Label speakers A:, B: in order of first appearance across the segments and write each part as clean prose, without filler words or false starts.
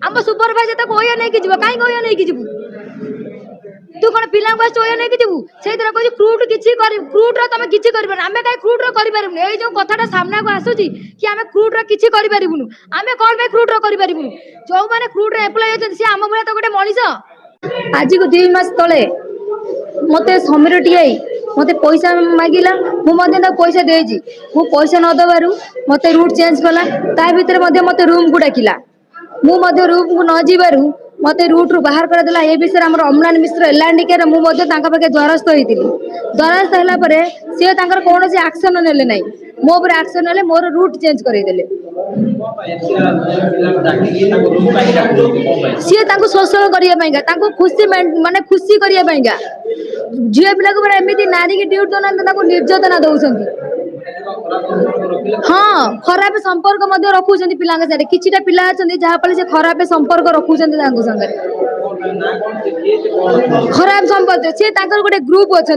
A: आम सुपरवाइजर तक ओया नहीं कि जीव कहीं ओया नहीं कि जीव तू कौन पिला को ओया नहीं कि जीव से कह फ्रुट किसी फ्रुट तुम किसी कर आम कहीं फ्रुट रही ये जो कथाटा सामना को आसूची कि आम फ्रुट किसी करूँ आम कौन पे फ्रुट करूँ जो मैंने फ्रुट एम्प्लॉय होती सी आम भाई तो गोटे मनीष आज को 2 मास तले मत समीर टीए मत पैसा मागिला मुझे पैसा देजी मु पैसा न दबारू मत रूट चेंज कला ता भितर मत रूम को डाकिला मुझे रूम को न जीवारू मत रूट रु बाहर कर देला ए विषय हमर अम्लान मिश्र एलांडिके मु पाखे द्वारस्थ होती द्वारस्थ होगापर सी कौन से एक्शन नेले ना मो पर एक्शन नेले मोर रूट चेंज करदेले सी शोषण करने खुशी माने खुशी करने झील पिला को एमती नारी की ड्यूटी दौना निर्यातना दौरान हाँ खराब संपर्क रखुच्च पिला कि पिला अच्छा जहाँफल से खराब संपर्क रखुच्च संगे खराब संपर्क सी गोटे ग्रुप अच्छा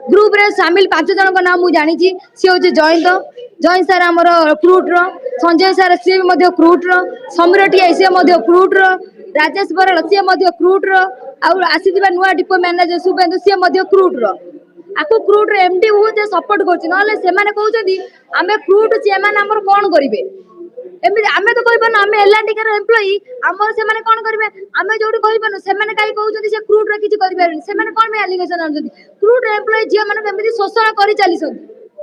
A: ग्रुप रे सामिल 5 जन का नाम मुझे जानी सी हूँ जयंत सार आमर फ्रुट संजय सार सी फ्रुट समीर टीआई सी फ्रुट राजेश बराल सी फ्रुट आसी नुआ डिपो मैनेजर शुभेन्दु सी फ्रुट आपको फ्रुट एमडी बहुत सपोर्ट कर आम फ्रुट चेयरमैन आम कौन करेंगे एमती आम तो कहीपर आम एलांटिकार एम्प्लॉई आमर से कौन करेंगे आम जो कहीपर से कहीं कहते फ्रुट किसी करें कौन एलिगेशन फ्रुट एम्प्लॉई झील मैंने शोषण कर चली